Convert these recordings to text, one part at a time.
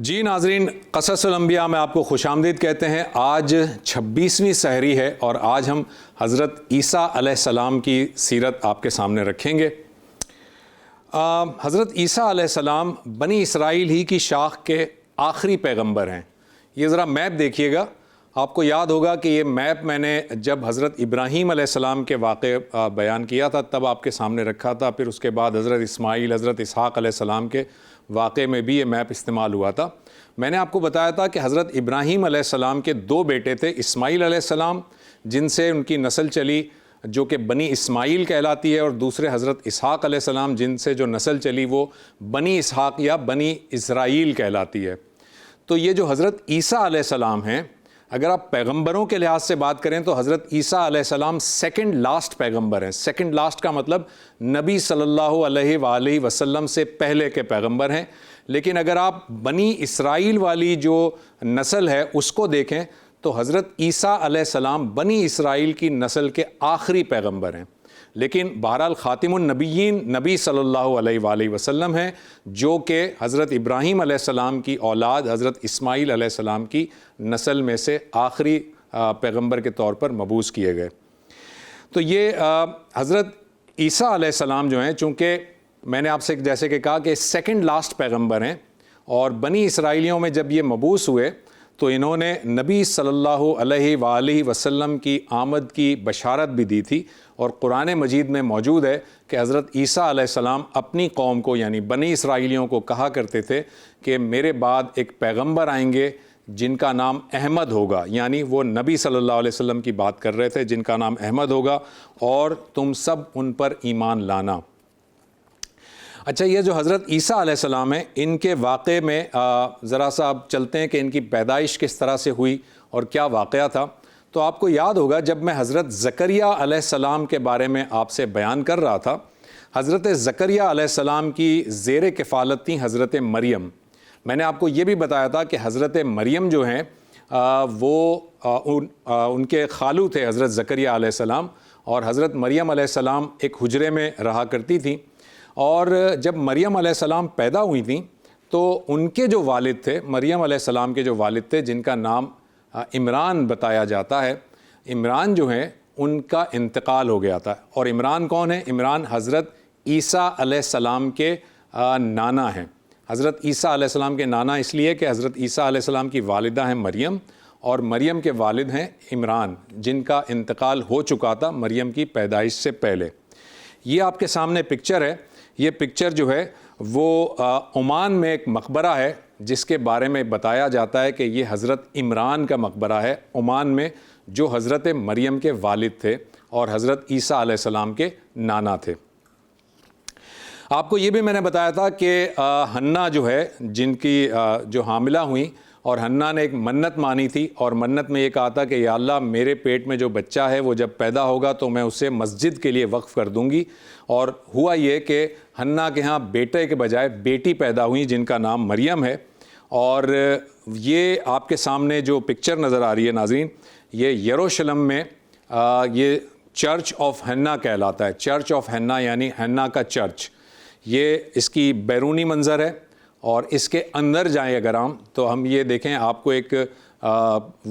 جی ناظرین، قصص الانبیاء میں آپ کو خوش آمدید کہتے ہیں۔ آج 26ویں سحری ہے اور آج ہم حضرت عیسیٰ علیہ السلام کی سیرت آپ کے سامنے رکھیں گے۔ حضرت عیسیٰ علیہ السلام بنی اسرائیل ہی کی شاخ کے آخری پیغمبر ہیں۔ یہ ذرا میپ دیکھیے گا، آپ کو یاد ہوگا کہ یہ میپ میں نے جب حضرت ابراہیم علیہ السلام کے واقعے بیان کیا تھا تب آپ کے سامنے رکھا تھا، پھر اس کے بعد حضرت اسماعیل، حضرت اسحاق علیہ السلام کے واقعے میں بھی یہ میپ استعمال ہوا تھا۔ میں نے آپ کو بتایا تھا کہ حضرت ابراہیم علیہ السلام کے دو بیٹے تھے، اسماعیل علیہ السلام جن سے ان کی نسل چلی جو کہ بنی اسماعیل کہلاتی ہے، اور دوسرے حضرت اسحاق علیہ السلام جن سے جو نسل چلی وہ بنی اسحاق یا بنی اسرائیل کہلاتی ہے۔ تو یہ جو حضرت عیسیٰ علیہ السلام ہیں، اگر آپ پیغمبروں کے لحاظ سے بات کریں تو حضرت عیسیٰ علیہ السلام سیکنڈ لاسٹ پیغمبر ہیں۔ سیکنڈ لاسٹ کا مطلب نبی صلی اللہ علیہ وآلہ وسلم سے پہلے کے پیغمبر ہیں۔ لیکن اگر آپ بنی اسرائیل والی جو نسل ہے اس کو دیکھیں تو حضرت عیسیٰ علیہ السلام بنی اسرائیل کی نسل کے آخری پیغمبر ہیں، لیکن بہرحال خاتم النبیین نبی صلی اللہ علیہ وآلہ وسلم ہیں، جو کہ حضرت ابراہیم علیہ السلام کی اولاد حضرت اسماعیل علیہ السلام کی نسل میں سے آخری پیغمبر کے طور پر مبعوث کیے گئے۔ تو یہ حضرت عیسیٰ علیہ السلام جو ہیں، چونکہ میں نے آپ سے جیسے کہ کہا کہ سیکنڈ لاسٹ پیغمبر ہیں، اور بنی اسرائیلیوں میں جب یہ مبعوث ہوئے تو انہوں نے نبی صلی اللہ علیہ وآلہ وسلم کی آمد کی بشارت بھی دی تھی، اور قرآن مجید میں موجود ہے کہ حضرت عیسیٰ علیہ السلام اپنی قوم کو یعنی بنی اسرائیلیوں کو کہا کرتے تھے کہ میرے بعد ایک پیغمبر آئیں گے جن کا نام احمد ہوگا، یعنی وہ نبی صلی اللہ علیہ وسلم کی بات کر رہے تھے، جن کا نام احمد ہوگا اور تم سب ان پر ایمان لانا۔ اچھا، یہ جو حضرت عیسیٰ علیہ السلام ہیں ان کے واقعے میں ذرا سا آپ چلتے ہیں کہ ان کی پیدائش کس طرح سے ہوئی اور کیا واقعہ تھا۔ تو آپ کو یاد ہوگا جب میں حضرت زکریا علیہ السلام کے بارے میں آپ سے بیان کر رہا تھا، حضرت زکریا علیہ السلام کی زیر کفالت تھی حضرت مریم۔ میں نے آپ کو یہ بھی بتایا تھا کہ حضرت مریم جو ہیں وہ ان کے خالو تھے حضرت زکریا علیہ السلام، اور حضرت مریم علیہ السلام ایک حجرے میں رہا کرتی تھیں، اور جب مریم علیہ السلام پیدا ہوئی تھیں تو ان کے جو والد تھے، مریم علیہ السلام کے جو والد تھے جن کا نام عمران بتایا جاتا ہے، عمران جو ہیں ان کا انتقال ہو گیا تھا۔ اور عمران کون ہے؟ عمران حضرت عیسیٰ علیہ السلام کے نانا ہیں۔ حضرت عیسیٰ علیہ السلام کے نانا اس لیے کہ حضرت عیسیٰ علیہ السلام کی والدہ ہیں مریم، اور مریم کے والد ہیں عمران جن کا انتقال ہو چکا تھا مریم کی پیدائش سے پہلے۔ یہ آپ کے سامنے پکچر ہے۔ یہ پکچر جو ہے وہ عمان میں ایک مقبرہ ہے جس کے بارے میں بتایا جاتا ہے کہ یہ حضرت عمران کا مقبرہ ہے عمان میں، جو حضرت مریم کے والد تھے اور حضرت عیسیٰ علیہ السلام کے نانا تھے۔ آپ کو یہ بھی میں نے بتایا تھا کہ حنا جو ہے جن کی جو حاملہ ہوئیں، اور حنا نے ایک منت مانی تھی، اور منت میں یہ کہا تھا کہ یا اللہ میرے پیٹ میں جو بچہ ہے وہ جب پیدا ہوگا تو میں اسے مسجد کے لیے وقف کر دوں گی۔ اور ہوا یہ کہ حنا کے ہاں بیٹے کے بجائے بیٹی پیدا ہوئی جن کا نام مریم ہے۔ اور یہ آپ کے سامنے جو پکچر نظر آ رہی ہے ناظرین، یہ یروشلم میں یہ چرچ آف حنا کہلاتا ہے۔ چرچ آف حنا یعنی حنا کا چرچ، یہ اس کی بیرونی منظر ہے۔ اور اس کے اندر جائیں اگر ہم یہ دیکھیں، آپ کو ایک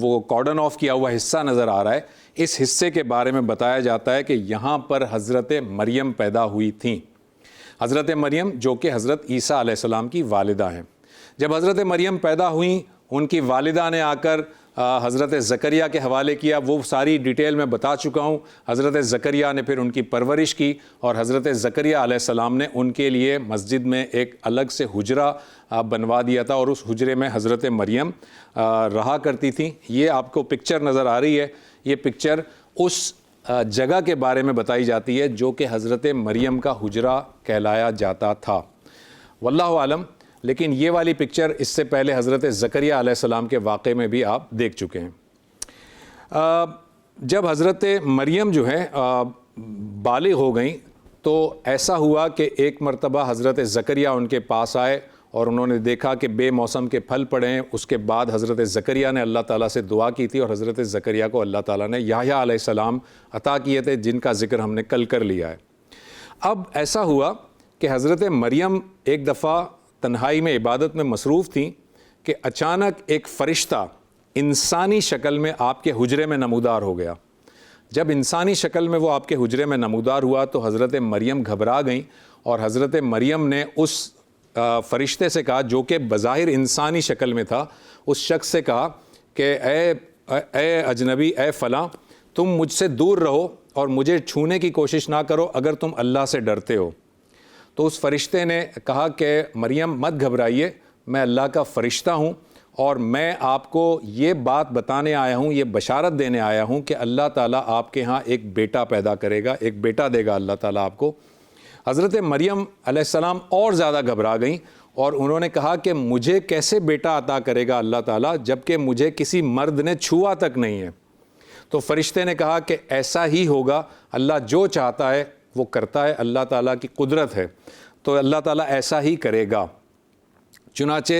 وہ کارڈن آف کیا ہوا حصہ نظر آ رہا ہے۔ اس حصے کے بارے میں بتایا جاتا ہے کہ یہاں پر حضرت مریم پیدا ہوئی تھیں، حضرت مریم جو کہ حضرت عیسیٰ علیہ السلام کی والدہ ہیں۔ جب حضرت مریم پیدا ہوئیں، ان کی والدہ نے آ کر حضرت زکریا کے حوالے کیا، وہ ساری ڈیٹیل میں بتا چکا ہوں۔ حضرت زکریا نے پھر ان کی پرورش کی، اور حضرت زکریا علیہ السلام نے ان کے لیے مسجد میں ایک الگ سے حجرہ بنوا دیا تھا، اور اس حجرے میں حضرت مریم رہا کرتی تھیں۔ یہ آپ کو پکچر نظر آ رہی ہے، یہ پکچر اس جگہ کے بارے میں بتائی جاتی ہے جو کہ حضرت مریم کا حجرہ کہلایا جاتا تھا، واللہ عالم۔ لیکن یہ والی پکچر اس سے پہلے حضرت زکریا علیہ السلام کے واقعے میں بھی آپ دیکھ چکے ہیں۔ جب حضرت مریم جو ہے بالغ ہو گئیں تو ایسا ہوا کہ ایک مرتبہ حضرت زکریا ان کے پاس آئے، اور انہوں نے دیکھا کہ بے موسم کے پھل پڑے ہیں۔ اس کے بعد حضرت زکریا نے اللہ تعالیٰ سے دعا کی تھی، اور حضرت زکریا کو اللہ تعالیٰ نے یحییٰ علیہ السلام عطا کیے تھے جن کا ذکر ہم نے کل کر لیا ہے۔ اب ایسا ہوا کہ حضرت مریم ایک دفعہ تنہائی میں عبادت میں مصروف تھیں کہ اچانک ایک فرشتہ انسانی شکل میں آپ کے حجرے میں نمودار ہو گیا۔ جب انسانی شکل میں وہ آپ کے حجرے میں نمودار ہوا تو حضرت مریم گھبرا گئیں، اور حضرت مریم نے اس فرشتے سے کہا جو کہ بظاہر انسانی شکل میں تھا، اس شخص سے کہا کہ اے اجنبی، اے فلاں، تم مجھ سے دور رہو اور مجھے چھونے کی کوشش نہ کرو اگر تم اللہ سے ڈرتے ہو۔ تو اس فرشتے نے کہا کہ مریم مت گھبرائیے، میں اللہ کا فرشتہ ہوں، اور میں آپ کو یہ بات بتانے آیا ہوں، یہ بشارت دینے آیا ہوں کہ اللہ تعالیٰ آپ کے ہاں ایک بیٹا پیدا کرے گا، ایک بیٹا دے گا اللہ تعالیٰ آپ کو۔ حضرت مریم علیہ السلام اور زیادہ گھبرا گئیں اور انہوں نے کہا کہ مجھے کیسے بیٹا عطا کرے گا اللہ تعالیٰ جبکہ مجھے کسی مرد نے چھوا تک نہیں ہے۔ تو فرشتے نے کہا کہ ایسا ہی ہوگا، اللہ جو چاہتا ہے وہ کرتا ہے، اللہ تعالیٰ کی قدرت ہے، تو اللہ تعالیٰ ایسا ہی کرے گا۔ چنانچہ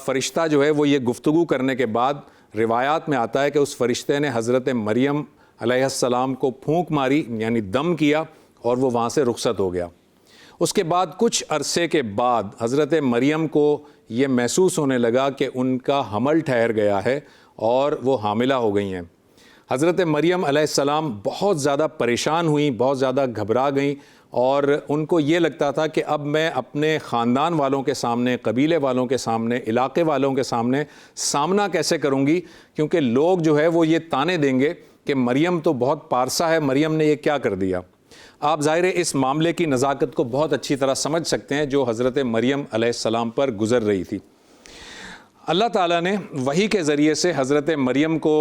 فرشتہ جو ہے وہ یہ گفتگو کرنے کے بعد روایات میں آتا ہے کہ اس فرشتے نے حضرت مریم علیہ السلام کو پھونک ماری، یعنی دم کیا، اور وہ وہاں سے رخصت ہو گیا۔ اس کے بعد کچھ عرصے کے بعد حضرت مریم کو یہ محسوس ہونے لگا کہ ان کا حمل ٹھہر گیا ہے اور وہ حاملہ ہو گئی ہیں۔ حضرت مریم علیہ السلام بہت زیادہ پریشان ہوئیں، بہت زیادہ گھبرا گئیں، اور ان کو یہ لگتا تھا کہ اب میں اپنے خاندان والوں کے سامنے، قبیلے والوں کے سامنے، علاقے والوں کے سامنے سامنا کیسے کروں گی، کیونکہ لوگ جو ہے وہ یہ تانے دیں گے کہ مریم تو بہت پارسا ہے، مریم نے یہ کیا کر دیا۔ آپ ظاہر اس معاملے کی نزاکت کو بہت اچھی طرح سمجھ سکتے ہیں جو حضرت مریم علیہ السلام پر گزر رہی تھی۔ اللہ تعالیٰ نے وحی کے ذریعے سے حضرت مریم کو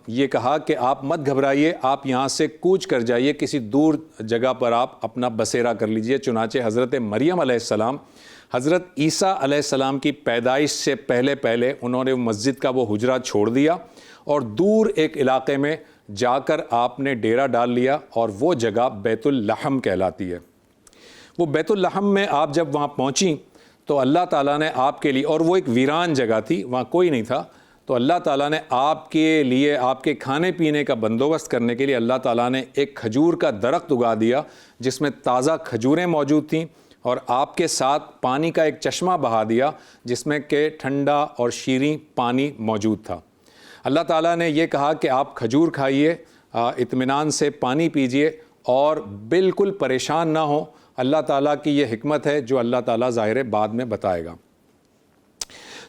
یہ کہا کہ آپ مت گھبرائیے، آپ یہاں سے کوچ کر جائیے، کسی دور جگہ پر آپ اپنا بسیرا کر لیجئے۔ چنانچہ حضرت مریم علیہ السلام حضرت عیسیٰ علیہ السلام کی پیدائش سے پہلے انہوں نے مسجد کا وہ حجرہ چھوڑ دیا اور دور ایک علاقے میں جا کر آپ نے ڈیرا ڈال لیا، اور وہ جگہ بیت اللحم کہلاتی ہے۔ وہ بیت اللحم میں آپ جب وہاں پہنچیں تو اللہ تعالیٰ نے آپ کے لیے، اور وہ ایک ویران جگہ تھی، وہاں کوئی نہیں تھا، تو اللہ تعالیٰ نے آپ کے لیے، آپ کے کھانے پینے کا بندوبست کرنے کے لیے اللہ تعالیٰ نے ایک کھجور کا درخت اگا دیا جس میں تازہ کھجوریں موجود تھیں، اور آپ کے ساتھ پانی کا ایک چشمہ بہا دیا جس میں کہ ٹھنڈا اور شیریں پانی موجود تھا۔ اللہ تعالیٰ نے یہ کہا کہ آپ کھجور کھائیے، اطمینان سے پانی پیجئے اور بالکل پریشان نہ ہوں، اللہ تعالیٰ کی یہ حکمت ہے جو اللہ تعالیٰ ظاہر بعد میں بتائے گا۔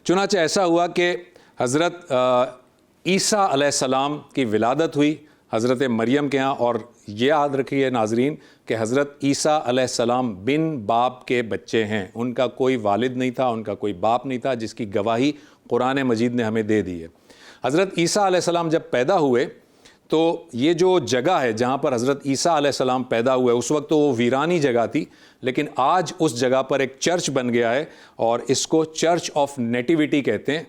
چنانچہ ایسا ہوا کہ حضرت عیسیٰ علیہ السلام کی ولادت ہوئی حضرت مریم کے ہاں، اور یہ یاد رکھیے ناظرین کہ حضرت عیسیٰ علیہ السلام بن باپ کے بچے ہیں، ان کا کوئی والد نہیں تھا، ان کا کوئی باپ نہیں تھا، جس کی گواہی قرآن مجید نے ہمیں دے دی ہے۔ حضرت عیسیٰ علیہ السلام جب پیدا ہوئے تو یہ جو جگہ ہے جہاں پر حضرت عیسیٰ علیہ السلام پیدا ہوئے، اس وقت تو وہ ویرانی جگہ تھی، لیکن آج اس جگہ پر ایک چرچ بن گیا ہے، اور اس کو چرچ آف نیٹیوٹی کہتے ہیں۔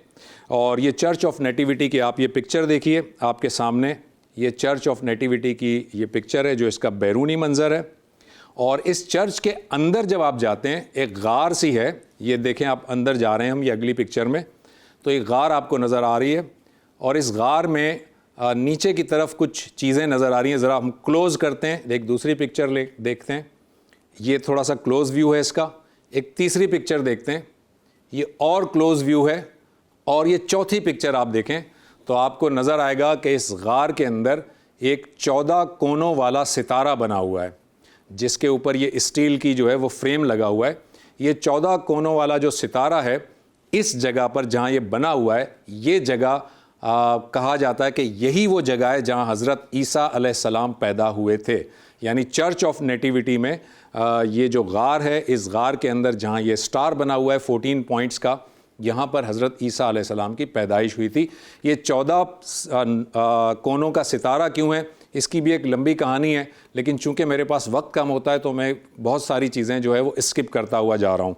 اور یہ چرچ آف نیٹیوٹی کی آپ یہ پکچر دیکھیے آپ کے سامنے، یہ چرچ آف نیٹیوٹی کی یہ پکچر ہے جو اس کا بیرونی منظر ہے۔ اور اس چرچ کے اندر جب آپ جاتے ہیں، ایک غار سی ہے، یہ دیکھیں آپ اندر جا رہے ہیں ہم، یہ اگلی پکچر میں، تو ایک غار آپ کو نظر آ رہی ہے، اور اس غار میں نیچے کی طرف کچھ چیزیں نظر آ رہی ہیں۔ ذرا ہم کلوز کرتے ہیں، ایک دوسری پکچر دیکھتے ہیں، یہ تھوڑا سا کلوز ویو ہے اس کا۔ ایک تیسری پکچر دیکھتے ہیں، یہ اور کلوز ویو ہے، اور یہ چوتھی پکچر آپ دیکھیں تو آپ کو نظر آئے گا کہ اس غار کے اندر ایک 14 کونوں والا ستارہ بنا ہوا ہے، جس کے اوپر یہ اسٹیل کی جو ہے وہ فریم لگا ہوا ہے۔ یہ 14 کونوں والا جو ستارہ ہے، اس جگہ پر جہاں یہ بنا ہوا ہے، یہ جگہ کہا جاتا ہے کہ یہی وہ جگہ ہے جہاں حضرت عیسیٰ علیہ السلام پیدا ہوئے تھے، یعنی چرچ آف نیٹیوٹی میں یہ جو غار ہے، اس غار کے اندر جہاں یہ سٹار بنا ہوا ہے 14 پوائنٹس کا، یہاں پر حضرت عیسیٰ علیہ السلام کی پیدائش ہوئی تھی۔ یہ 14 کونوں کا ستارہ کیوں ہے، اس کی بھی ایک لمبی کہانی ہے، لیکن چونکہ میرے پاس وقت کم ہوتا ہے تو میں بہت ساری چیزیں جو ہے وہ اسکپ کرتا ہوا جا رہا ہوں۔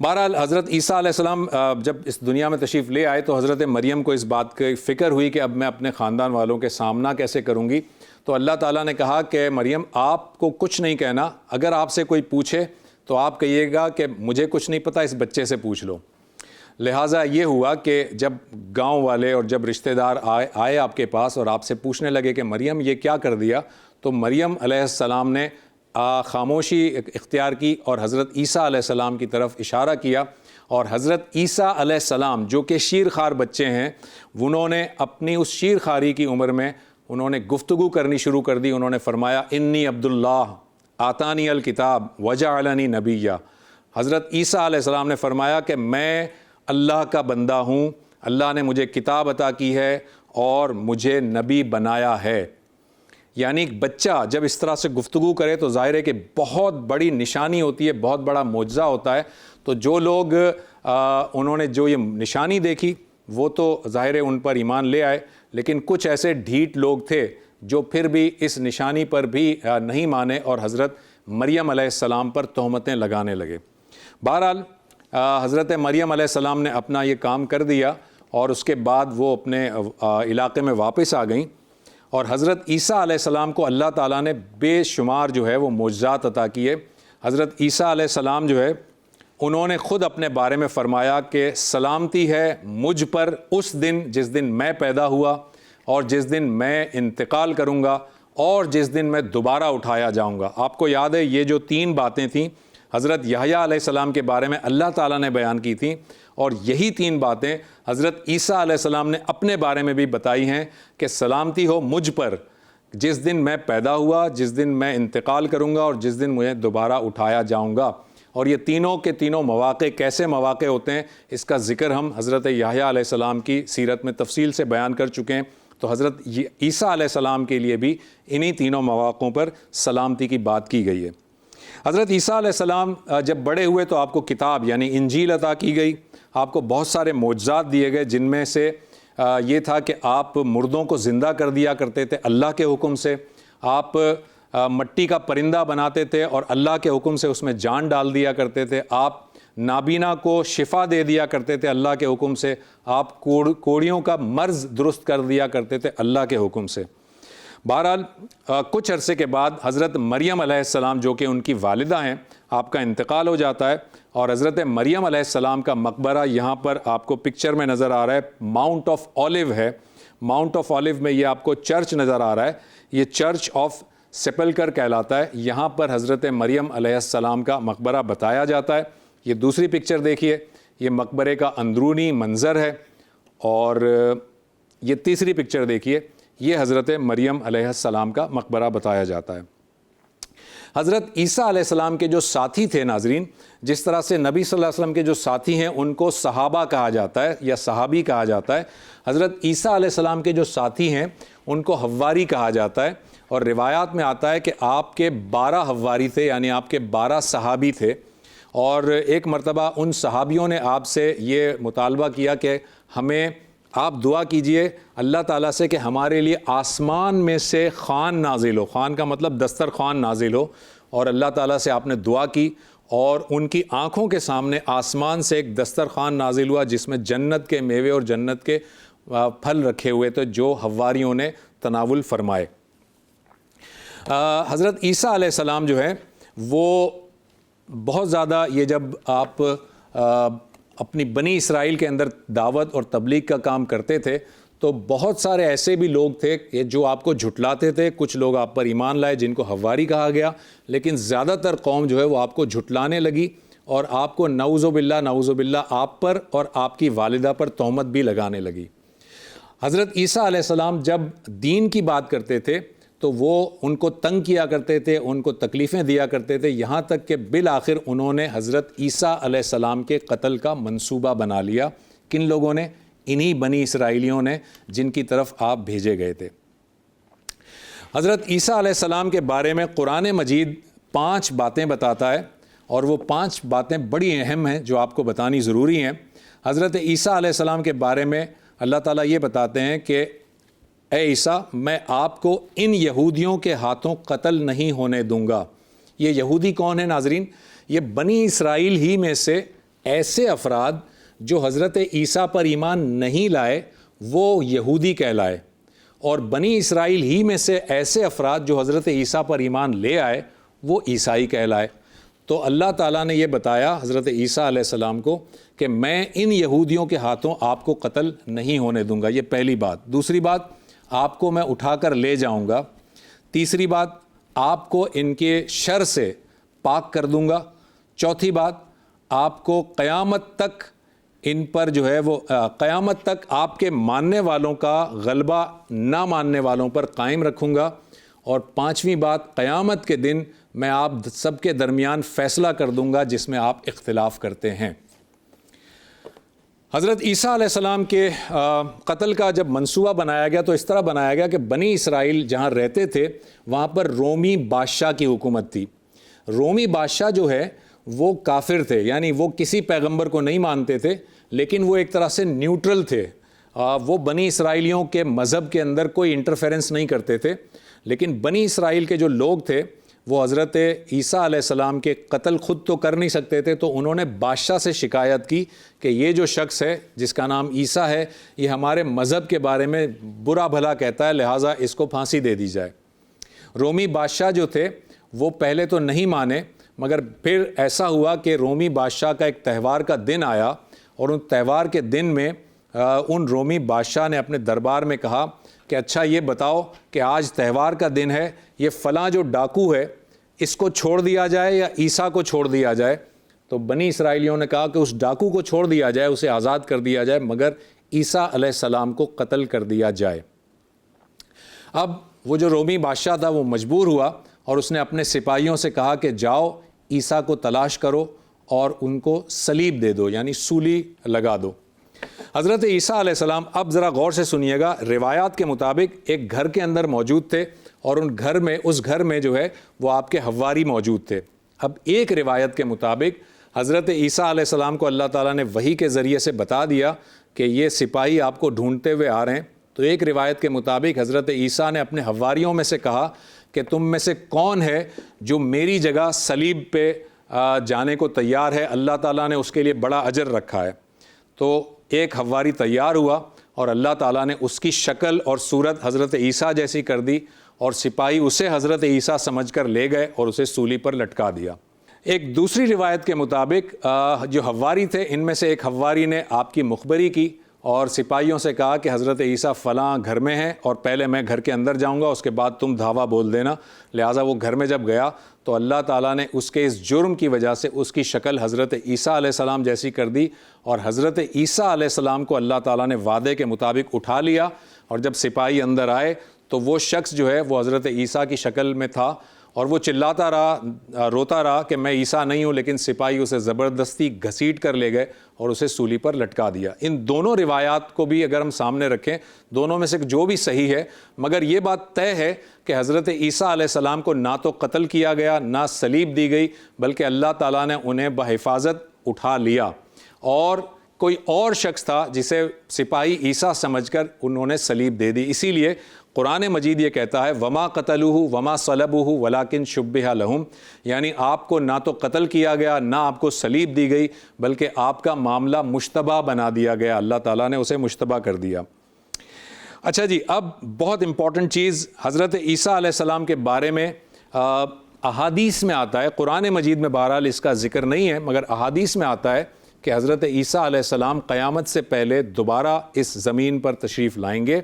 بہرحال حضرت عیسیٰ علیہ السلام جب اس دنیا میں تشریف لے آئے تو حضرت مریم کو اس بات کی فکر ہوئی کہ اب میں اپنے خاندان والوں کے سامنا کیسے کروں گی، تو اللہ تعالیٰ نے کہا کہ مریم آپ کو کچھ نہیں کہنا، اگر آپ سے کوئی پوچھے تو آپ کہیے گا کہ مجھے کچھ نہیں پتہ، اس بچے سے پوچھ لو۔ لہٰذا یہ ہوا کہ جب گاؤں والے اور جب رشتہ دار آئے آپ کے پاس اور آپ سے پوچھنے لگے کہ مریم یہ کیا کر دیا، تو مریم علیہ السلام نے خاموشی اختیار کی اور حضرت عیسیٰ علیہ السلام کی طرف اشارہ کیا اور حضرت عیسیٰ علیہ السلام جو کہ شیر خوار بچے ہیں، انہوں نے اپنی اس شیر خواری کی عمر میں انہوں نے گفتگو کرنی شروع کر دی. انہوں نے فرمایا انی عبداللہ آتانی الکتاب وجعلنی نبیہ. حضرت عیسیٰ علیہ السلام نے فرمایا کہ میں اللہ کا بندہ ہوں، اللہ نے مجھے کتاب عطا کی ہے اور مجھے نبی بنایا ہے. یعنی ایک بچہ جب اس طرح سے گفتگو کرے تو ظاہر ہے کہ بہت بڑی نشانی ہوتی ہے، بہت بڑا معجزہ ہوتا ہے. تو جو لوگ انہوں نے جو یہ نشانی دیکھی وہ تو ظاہر ہے ان پر ایمان لے آئے، لیکن کچھ ایسے ڈھیٹ لوگ تھے جو پھر بھی اس نشانی پر بھی نہیں مانے اور حضرت مریم علیہ السلام پر تہمتیں لگانے لگے. بہرحال حضرت مریم علیہ السلام نے اپنا یہ کام کر دیا اور اس کے بعد وہ اپنے علاقے میں واپس آ گئیں. اور حضرت عیسیٰ علیہ السلام کو اللہ تعالیٰ نے بے شمار جو ہے وہ معجزات عطا کیے. حضرت عیسیٰ علیہ السلام جو ہے انہوں نے خود اپنے بارے میں فرمایا کہ سلامتی ہے مجھ پر اس دن جس دن میں پیدا ہوا اور جس دن میں انتقال کروں گا اور جس دن میں دوبارہ اٹھایا جاؤں گا. آپ کو یاد ہے یہ جو 3 باتیں تھیں حضرت یحییٰ علیہ السلام کے بارے میں اللہ تعالیٰ نے بیان کی تھیں، اور یہی 3 باتیں حضرت عیسیٰ علیہ السلام نے اپنے بارے میں بھی بتائی ہیں کہ سلامتی ہو مجھ پر جس دن میں پیدا ہوا، جس دن میں انتقال کروں گا اور جس دن مجھے دوبارہ اٹھایا جاؤں گا. اور یہ تینوں کے تینوں مواقع کیسے مواقع ہوتے ہیں اس کا ذکر ہم حضرت یحییٰ علیہ السلام کی سیرت میں تفصیل سے بیان کر چکے ہیں. تو حضرت عیسیٰ علیہ السلام کے لیے بھی انہی تینوں مواقعوں پر سلامتی کی بات کی گئی ہے. حضرت عیسیٰ علیہ السلام جب بڑے ہوئے تو آپ کو کتاب یعنی انجیل عطا کی گئی. آپ کو بہت سارے معجزات دیے گئے جن میں سے یہ تھا کہ آپ مردوں کو زندہ کر دیا کرتے تھے اللہ کے حکم سے. آپ مٹی کا پرندہ بناتے تھے اور اللہ کے حکم سے اس میں جان ڈال دیا کرتے تھے. آپ نابینا کو شفا دے دیا کرتے تھے اللہ کے حکم سے. آپ کوڑیوں کا مرض درست کر دیا کرتے تھے اللہ کے حکم سے. بہرحال کچھ عرصے کے بعد حضرت مریم علیہ السلام جو کہ ان کی والدہ ہیں، آپ کا انتقال ہو جاتا ہے اور حضرت مریم علیہ السلام کا مقبرہ یہاں پر آپ کو پکچر میں نظر آ رہا ہے، ماؤنٹ آف اولیو ہے. ماؤنٹ آف اولیو میں یہ آپ کو چرچ نظر آ رہا ہے، یہ چرچ آف سیپلکر کہلاتا ہے. یہاں پر حضرت مریم علیہ السلام کا مقبرہ بتایا جاتا ہے. یہ دوسری پکچر دیکھیے، یہ مقبرے کا اندرونی منظر ہے. اور یہ تیسری پکچر دیکھیے، یہ حضرت مریم علیہ السلام کا مقبرہ بتایا جاتا ہے. حضرت عیسیٰ علیہ السلام کے جو ساتھی تھے ناظرین، جس طرح سے نبی صلی اللہ علیہ وسلم کے جو ساتھی ہیں ان کو صحابہ کہا جاتا ہے یا صحابی کہا جاتا ہے، حضرت عیسیٰ علیہ السلام کے جو ساتھی ہیں ان کو حواری کہا جاتا ہے. اور روایات میں آتا ہے کہ آپ کے 12 حواری تھے، یعنی آپ کے 12 صحابی تھے. اور ایک مرتبہ ان صحابیوں نے آپ سے یہ مطالبہ کیا کہ ہمیں آپ دعا کیجئے اللہ تعالیٰ سے کہ ہمارے لیے آسمان میں سے خوان نازل ہو. خوان کا مطلب دسترخوان نازل ہو. اور اللہ تعالیٰ سے آپ نے دعا کی اور ان کی آنکھوں کے سامنے آسمان سے ایک دسترخوان نازل ہوا جس میں جنت کے میوے اور جنت کے پھل رکھے ہوئے تھے جو حواریوں نے تناول فرمائے. حضرت عیسیٰ علیہ السلام جو ہے وہ بہت زیادہ یہ جب آپ اپنی بنی اسرائیل کے اندر دعوت اور تبلیغ کا کام کرتے تھے تو بہت سارے ایسے بھی لوگ تھے کہ جو آپ کو جھٹلاتے تھے. کچھ لوگ آپ پر ایمان لائے جن کو حواری کہا گیا، لیکن زیادہ تر قوم جو ہے وہ آپ کو جھٹلانے لگی اور آپ کو نعوذ باللہ آپ پر اور آپ کی والدہ پر تہمت بھی لگانے لگی. حضرت عیسیٰ علیہ السلام جب دین کی بات کرتے تھے تو وہ ان کو تنگ کیا کرتے تھے، ان کو تکلیفیں دیا کرتے تھے، یہاں تک کہ بالآخر انہوں نے حضرت عیسیٰ علیہ السلام کے قتل کا منصوبہ بنا لیا. کن لوگوں نے؟ انہی بنی اسرائیلیوں نے جن کی طرف آپ بھیجے گئے تھے. حضرت عیسیٰ علیہ السلام کے بارے میں قرآن مجید 5 باتیں بتاتا ہے اور وہ 5 باتیں بڑی اہم ہیں جو آپ کو بتانی ضروری ہیں. حضرت عیسیٰ علیہ السلام کے بارے میں اللہ تعالیٰ یہ بتاتے ہیں کہ اے عیسیٰ میں آپ کو ان یہودیوں کے ہاتھوں قتل نہیں ہونے دوں گا. یہ یہودی کون ہیں ناظرین؟ یہ بنی اسرائیل ہی میں سے ایسے افراد جو حضرت عیسیٰ پر ایمان نہیں لائے وہ یہودی کہلائے، اور بنی اسرائیل ہی میں سے ایسے افراد جو حضرت عیسیٰ پر ایمان لے آئے وہ عیسائی کہلائے. تو اللہ تعالیٰ نے یہ بتایا حضرت عیسیٰ علیہ السلام کو کہ میں ان یہودیوں کے ہاتھوں آپ کو قتل نہیں ہونے دوں گا. یہ پہلی بات. دوسری بات، آپ کو میں اٹھا کر لے جاؤں گا. تیسری بات، آپ کو ان کے شر سے پاک کر دوں گا. چوتھی بات، آپ کو قیامت تک ان پر جو ہے وہ قیامت تک آپ کے ماننے والوں کا غلبہ نہ ماننے والوں پر قائم رکھوں گا. اور پانچویں بات، قیامت کے دن میں آپ سب کے درمیان فیصلہ کر دوں گا جس میں آپ اختلاف کرتے ہیں. حضرت عیسیٰ علیہ السلام کے قتل کا جب منصوبہ بنایا گیا تو اس طرح بنایا گیا کہ بنی اسرائیل جہاں رہتے تھے وہاں پر رومی بادشاہ کی حکومت تھی. رومی بادشاہ جو ہے وہ کافر تھے، یعنی وہ کسی پیغمبر کو نہیں مانتے تھے، لیکن وہ ایک طرح سے نیوٹرل تھے. وہ بنی اسرائیلیوں کے مذہب کے اندر کوئی انٹرفیرنس نہیں کرتے تھے. لیکن بنی اسرائیل کے جو لوگ تھے وہ حضرت عیسیٰ علیہ السلام کے قتل خود تو کر نہیں سکتے تھے، تو انہوں نے بادشاہ سے شکایت کی کہ یہ جو شخص ہے جس کا نام عیسیٰ ہے یہ ہمارے مذہب کے بارے میں برا بھلا کہتا ہے، لہٰذا اس کو پھانسی دے دی جائے. رومی بادشاہ جو تھے وہ پہلے تو نہیں مانے، مگر پھر ایسا ہوا کہ رومی بادشاہ کا ایک تہوار کا دن آیا، اور ان تہوار کے دن میں ان رومی بادشاہ نے اپنے دربار میں کہا کہ اچھا یہ بتاؤ کہ آج تہوار کا دن ہے، یہ فلاں جو ڈاکو ہے اس کو چھوڑ دیا جائے یا عیسیٰ کو چھوڑ دیا جائے. تو بنی اسرائیلیوں نے کہا کہ اس ڈاکو کو چھوڑ دیا جائے، اسے آزاد کر دیا جائے، مگر عیسیٰ علیہ السلام کو قتل کر دیا جائے. اب وہ جو رومی بادشاہ تھا وہ مجبور ہوا اور اس نے اپنے سپاہیوں سے کہا کہ جاؤ عیسیٰ کو تلاش کرو اور ان کو صلیب دے دو، یعنی سولی لگا دو. حضرت عیسیٰ علیہ السلام، اب ذرا غور سے سنیے گا، روایات کے مطابق ایک گھر کے اندر موجود تھے اور اس گھر میں جو ہے وہ آپ کے حواری موجود تھے. اب ایک روایت کے مطابق حضرت عیسیٰ علیہ السلام کو اللہ تعالیٰ نے وحی کے ذریعے سے بتا دیا کہ یہ سپاہی آپ کو ڈھونڈتے ہوئے آ رہے ہیں. تو ایک روایت کے مطابق حضرت عیسیٰ نے اپنے حواریوں میں سے کہا کہ تم میں سے کون ہے جو میری جگہ صلیب پہ جانے کو تیار ہے، اللہ تعالیٰ نے اس کے لیے بڑا اجر رکھا ہے. تو ایک حواری تیار ہوا اور اللہ تعالیٰ نے اس کی شکل اور صورت حضرت عیسیٰ جیسی کر دی، اور سپاہی اسے حضرت عیسیٰ سمجھ کر لے گئے اور اسے سولی پر لٹکا دیا. ایک دوسری روایت کے مطابق جو حواری تھے ان میں سے ایک حواری نے آپ کی مخبری کی اور سپاہیوں سے کہا کہ حضرت عیسیٰ فلاں گھر میں ہیں اور پہلے میں گھر کے اندر جاؤں گا، اس کے بعد تم دھاوا بول دینا. لہٰذا وہ گھر میں جب گیا تو اللہ تعالیٰ نے اس کے اس جرم کی وجہ سے اس کی شکل حضرت عیسیٰ علیہ السلام جیسی کر دی، اور حضرت عیسیٰ علیہ السلام کو اللہ تعالیٰ نے وعدے کے مطابق اٹھا لیا. اور جب سپاہی اندر آئے تو وہ شخص جو ہے وہ حضرت عیسیٰ کی شکل میں تھا، اور وہ چلاتا رہا، روتا رہا کہ میں عیسیٰ نہیں ہوں، لیکن سپاہی اسے زبردستی گھسیٹ کر لے گئے اور اسے سولی پر لٹکا دیا. ان دونوں روایات کو بھی اگر ہم سامنے رکھیں، دونوں میں سے جو بھی صحیح ہے، مگر یہ بات طے ہے کہ حضرت عیسیٰ علیہ السلام کو نہ تو قتل کیا گیا، نہ صلیب دی گئی، بلکہ اللہ تعالیٰ نے انہیں بحفاظت اٹھا لیا. اور کوئی اور شخص تھا جسے سپاہی عیسیٰ سمجھ کر انہوں نے صلیب دے دی. اسی لیے قرآن مجید یہ کہتا ہے وما قتلوہ وما صلبوہ ولکن شبہ لہم، یعنی آپ کو نہ تو قتل کیا گیا نہ آپ کو صلیب دی گئی، بلکہ آپ کا معاملہ مشتبہ بنا دیا گیا، اللہ تعالیٰ نے اسے مشتبہ کر دیا. اچھا جی، اب بہت امپورٹنٹ چیز حضرت عیسیٰ علیہ السلام کے بارے میں احادیث میں آتا ہے، قرآن مجید میں بہرحال اس کا ذکر نہیں ہے، مگر احادیث میں آتا ہے کہ حضرت عیسیٰ علیہ السلام قیامت سے پہلے دوبارہ اس زمین پر تشریف لائیں گے.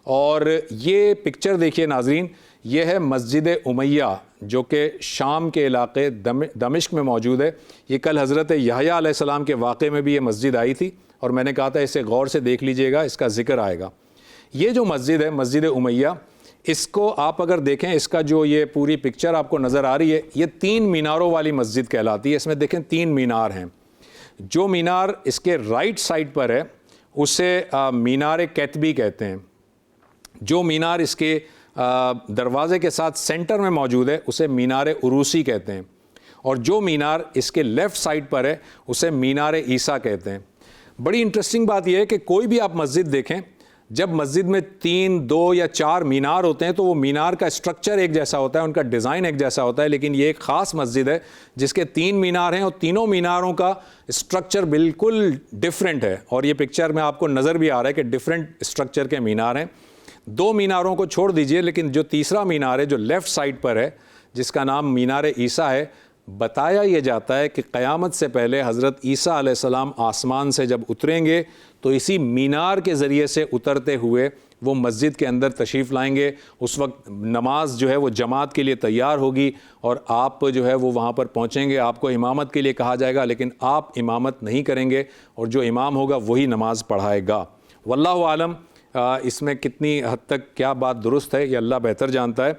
اور یہ پکچر دیکھیے ناظرین، یہ ہے مسجد امیہ جو کہ شام کے علاقے دمشق میں موجود ہے. یہ کل حضرت یحییٰ علیہ السلام کے واقعے میں بھی یہ مسجد آئی تھی، اور میں نے کہا تھا اسے غور سے دیکھ لیجئے گا، اس کا ذکر آئے گا. یہ جو مسجد ہے مسجد امیہ، اس کو آپ اگر دیکھیں، اس کا جو یہ پوری پکچر آپ کو نظر آ رہی ہے، یہ 3 میناروں والی مسجد کہلاتی ہے. اس میں دیکھیں 3 مینار ہیں. جو مینار اس کے رائٹ سائڈ پر ہے اسے مینار کتبی کہتے ہیں. جو مینار اس کے دروازے کے ساتھ سینٹر میں موجود ہے اسے مینار عروسی کہتے ہیں، اور جو مینار اس کے لیفٹ سائڈ پر ہے اسے مینار عیسیٰ کہتے ہیں. بڑی انٹرسٹنگ بات یہ ہے کہ کوئی بھی آپ مسجد دیکھیں، جب مسجد میں 3، 2 یا 4 مینار ہوتے ہیں تو وہ مینار کا اسٹرکچر ایک جیسا ہوتا ہے، ان کا ڈیزائن ایک جیسا ہوتا ہے، لیکن یہ ایک خاص مسجد ہے جس کے 3 مینار ہیں اور تینوں میناروں کا اسٹرکچر بالکل ڈیفرنٹ ہے. اور یہ پکچر میں آپ کو نظر بھی آ رہا ہے کہ ڈیفرنٹ اسٹرکچر کے مینار ہیں. 2 میناروں کو چھوڑ دیجئے، لیکن جو تیسرا مینار ہے جو لیفٹ سائڈ پر ہے جس کا نام مینار عیسیٰ ہے، بتایا یہ جاتا ہے کہ قیامت سے پہلے حضرت عیسیٰ علیہ السلام آسمان سے جب اتریں گے تو اسی مینار کے ذریعے سے اترتے ہوئے وہ مسجد کے اندر تشریف لائیں گے، اس وقت نماز جو ہے وہ جماعت کے لیے تیار ہوگی اور آپ جو ہے وہ وہاں پر پہنچیں گے، آپ کو امامت کے لیے کہا جائے گا لیکن آپ امامت نہیں کریں گے اور جو امام ہوگا وہی نماز پڑھائے گا۔ واللہ عالم اس میں کتنی حد تک کیا بات درست ہے یہ اللہ بہتر جانتا ہے۔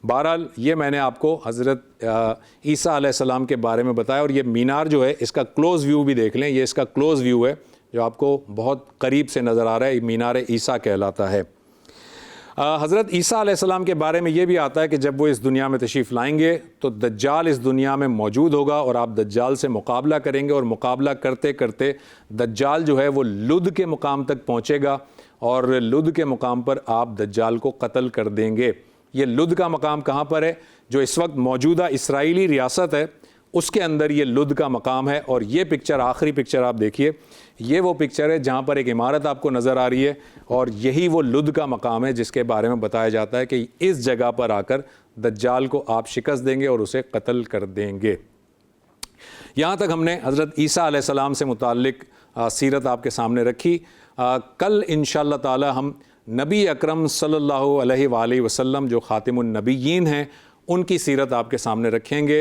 بہرحال یہ میں نے آپ کو حضرت عیسیٰ علیہ السلام کے بارے میں بتایا، اور یہ مینار جو ہے اس کا کلوز ویو بھی دیکھ لیں، یہ اس کا کلوز ویو ہے جو آپ کو بہت قریب سے نظر آ رہا ہے، مینار عیسیٰ کہلاتا ہے۔ حضرت عیسیٰ علیہ السلام کے بارے میں یہ بھی آتا ہے کہ جب وہ اس دنیا میں تشریف لائیں گے تو دجال اس دنیا میں موجود ہوگا اور آپ دجال سے مقابلہ کریں گے، اور مقابلہ کرتے کرتے دجال جو ہے وہ لد کے مقام تک پہنچے گا اور لد کے مقام پر آپ دجال کو قتل کر دیں گے۔ یہ لد کا مقام کہاں پر ہے؟ جو اس وقت موجودہ اسرائیلی ریاست ہے اس کے اندر یہ لد کا مقام ہے، اور یہ پکچر آخری پکچر آپ دیکھیے، یہ وہ پکچر ہے جہاں پر ایک عمارت آپ کو نظر آ رہی ہے، اور یہی وہ لد کا مقام ہے جس کے بارے میں بتایا جاتا ہے کہ اس جگہ پر آ کر دجال کو آپ شکست دیں گے اور اسے قتل کر دیں گے۔ یہاں تک ہم نے حضرت عیسیٰ علیہ السلام سے متعلق سیرت آپ کے سامنے رکھی۔ کل انشاءاللہ تعالی ہم نبی اکرم صلی اللہ علیہ وآلہ وسلم جو خاتم النبیین ہیں ان کی سیرت آپ کے سامنے رکھیں گے۔